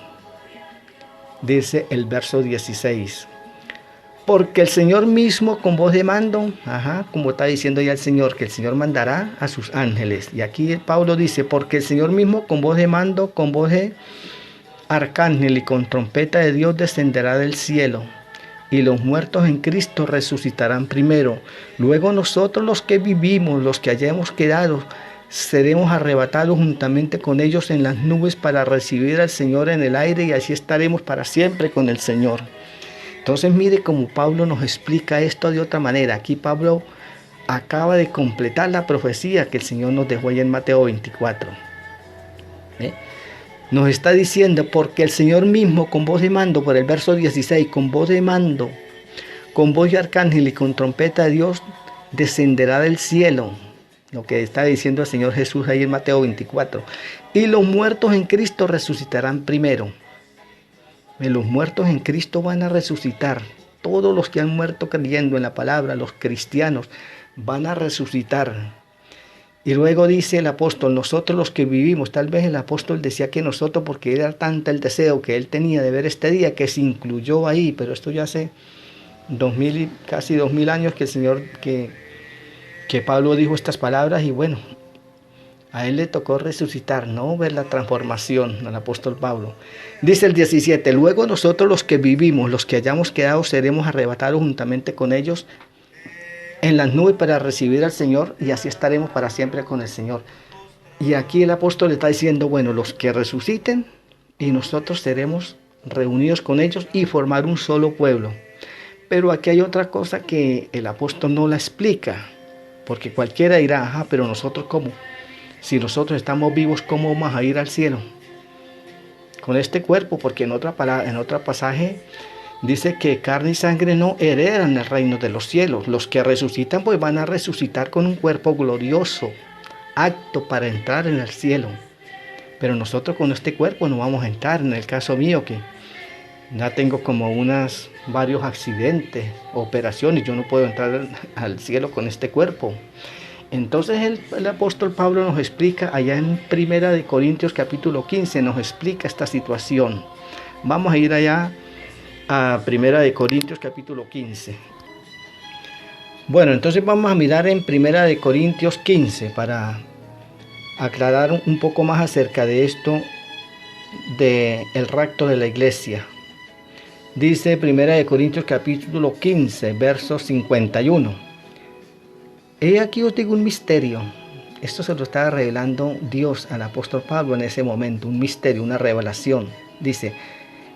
Dice el verso 16. Porque el Señor mismo con voz de mando, como está diciendo ya el Señor, que el Señor mandará a sus ángeles. Y aquí Pablo dice, porque el Señor mismo con voz de mando, con voz de arcángel y con trompeta de Dios descenderá del cielo. Y los muertos en Cristo resucitarán primero. Luego nosotros los que vivimos, los que hayamos quedado, seremos arrebatados juntamente con ellos en las nubes para recibir al Señor en el aire, y así estaremos para siempre con el Señor. Entonces mire cómo Pablo nos explica esto de otra manera. Aquí Pablo acaba de completar la profecía que el Señor nos dejó allá en Mateo 24. Nos está diciendo, porque el Señor mismo con voz de mando, por el verso 16, con voz de mando, con voz de arcángel y con trompeta de Dios, descenderá del cielo. Lo que está diciendo el Señor Jesús ahí en Mateo 24. Y los muertos en Cristo resucitarán primero. Los muertos en Cristo van a resucitar. Todos los que han muerto creyendo en la palabra, los cristianos, van a resucitar. Y luego dice el apóstol, nosotros los que vivimos, tal vez el apóstol decía que nosotros, porque era tanto el deseo que él tenía de ver este día, que se incluyó ahí, pero esto ya se casi 2000 años que el Señor, que Pablo dijo estas palabras, y bueno, a él le tocó resucitar, ¿no? Ver la transformación al apóstol Pablo. Dice el 17, luego nosotros los que vivimos, los que hayamos quedado, seremos arrebatados juntamente con ellos en las nubes para recibir al Señor, y así estaremos para siempre con el Señor. Y aquí el apóstol está diciendo, bueno, los que resuciten y nosotros seremos reunidos con ellos y formar un solo pueblo. Pero aquí hay otra cosa que el apóstol no la explica, porque cualquiera dirá, ajá, pero nosotros ¿cómo? Si nosotros estamos vivos, ¿cómo vamos a ir al cielo? Con este cuerpo, porque en otro pasaje dice que carne y sangre no heredan el reino de los cielos. Los que resucitan pues van a resucitar con un cuerpo glorioso, apto para entrar en el cielo. Pero nosotros con este cuerpo no vamos a entrar. En el caso mío, que ya tengo como varios accidentes, operaciones, yo no puedo entrar al cielo con este cuerpo. Entonces el apóstol Pablo nos explica allá en Primera de Corintios capítulo 15, nos explica esta situación. Vamos a ir allá a Primera de Corintios capítulo 15. Bueno, entonces vamos a mirar en Primera de Corintios 15 para aclarar un poco más acerca de esto del rapto de la iglesia. Dice Primera de Corintios capítulo 15, verso 51. He aquí os digo un misterio. Esto se lo estaba revelando Dios al apóstol Pablo en ese momento, un misterio, una revelación. Dice,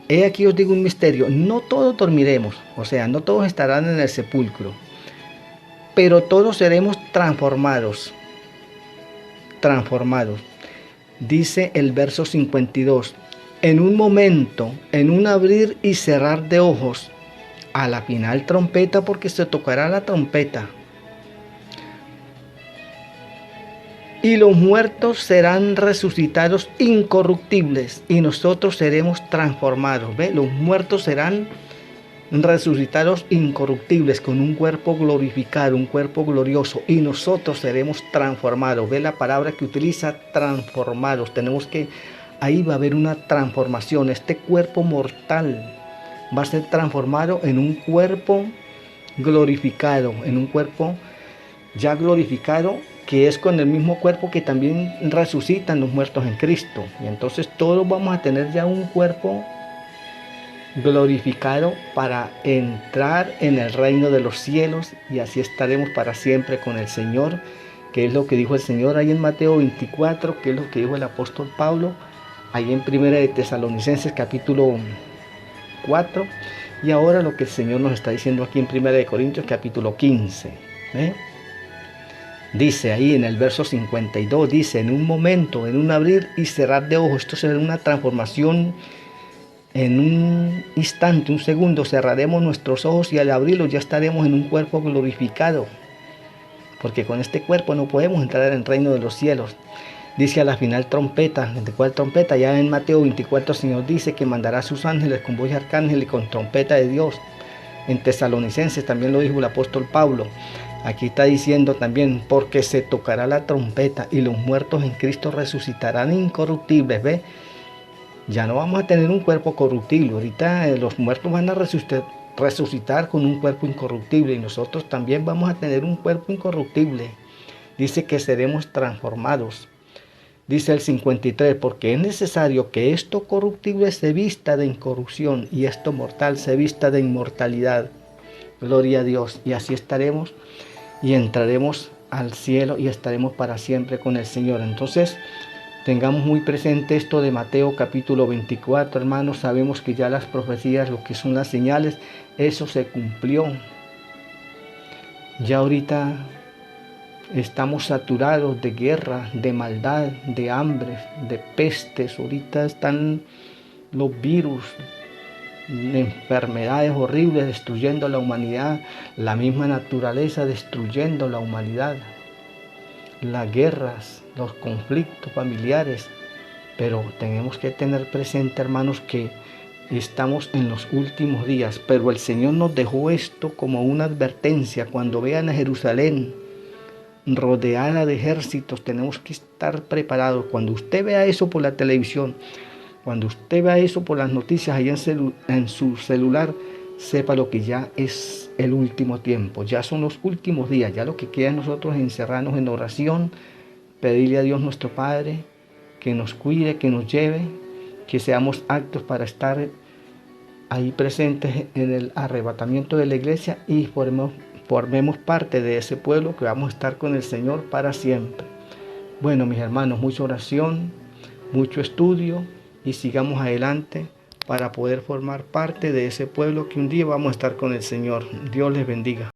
he aquí os digo un misterio, no todos dormiremos, o sea, no todos estarán en el sepulcro, pero todos seremos transformados. Dice el verso 52, en un momento, en un abrir y cerrar de ojos, a la final trompeta, porque se tocará la trompeta. Y los muertos serán resucitados incorruptibles y nosotros seremos transformados. ¿Ve? Los muertos serán resucitados incorruptibles con un cuerpo glorificado, un cuerpo glorioso, y nosotros seremos transformados. Ve la palabra que utiliza, transformados. Ahí va a haber una transformación. Este cuerpo mortal va a ser transformado en un cuerpo glorificado, en un cuerpo ya glorificado, que es con el mismo cuerpo que también resucitan los muertos en Cristo. Y entonces todos vamos a tener ya un cuerpo glorificado para entrar en el reino de los cielos, y así estaremos para siempre con el Señor, que es lo que dijo el Señor ahí en Mateo 24, que es lo que dijo el apóstol Pablo ahí en Primera de Tesalonicenses capítulo 4, y ahora lo que el Señor nos está diciendo aquí en Primera de Corintios capítulo 15. Dice ahí en el verso 52, dice, en un momento, en un abrir y cerrar de ojos, esto será una transformación. En un instante, un segundo, cerraremos nuestros ojos y al abrirlos ya estaremos en un cuerpo glorificado, porque con este cuerpo no podemos entrar en el reino de los cielos. Dice a la final trompeta. ¿De cuál trompeta? Ya en Mateo 24 el Señor dice que mandará a sus ángeles con voz de arcángel y con trompeta de Dios. En Tesalonicenses también lo dijo el apóstol Pablo. Aquí está diciendo también, porque se tocará la trompeta y los muertos en Cristo resucitarán incorruptibles. ¿Ve? Ya no vamos a tener un cuerpo corruptible. Ahorita los muertos van a resucitar con un cuerpo incorruptible, y nosotros también vamos a tener un cuerpo incorruptible. Dice que seremos transformados. Dice el 53, porque es necesario que esto corruptible se vista de incorrupción y esto mortal se vista de inmortalidad. Gloria a Dios. Y así estaremos y entraremos al cielo y estaremos para siempre con el Señor. Entonces, tengamos muy presente esto de Mateo capítulo 24, hermanos. Sabemos que ya las profecías, lo que son las señales, eso se cumplió. Ya ahorita estamos saturados de guerra, de maldad, de hambre, de pestes. Ahorita están los virus, enfermedades horribles destruyendo la humanidad, la misma naturaleza destruyendo la humanidad, las guerras, los conflictos familiares. Pero tenemos que tener presente, hermanos, que estamos en los últimos días, pero el Señor nos dejó esto como una advertencia. Cuando vean a Jerusalén rodeada de ejércitos, tenemos que estar preparados. Cuando usted vea eso por la televisión, cuando usted vea eso por las noticias allá en su celular, sepa lo que ya es el último tiempo, ya son los últimos días, ya lo que queda de nosotros es encerrarnos en oración, pedirle a Dios nuestro Padre que nos cuide, que nos lleve, que seamos aptos para estar ahí presentes en el arrebatamiento de la iglesia y formemos parte de ese pueblo que vamos a estar con el Señor para siempre. Bueno, mis hermanos, mucha oración, mucho estudio y sigamos adelante para poder formar parte de ese pueblo que un día vamos a estar con el Señor. Dios les bendiga.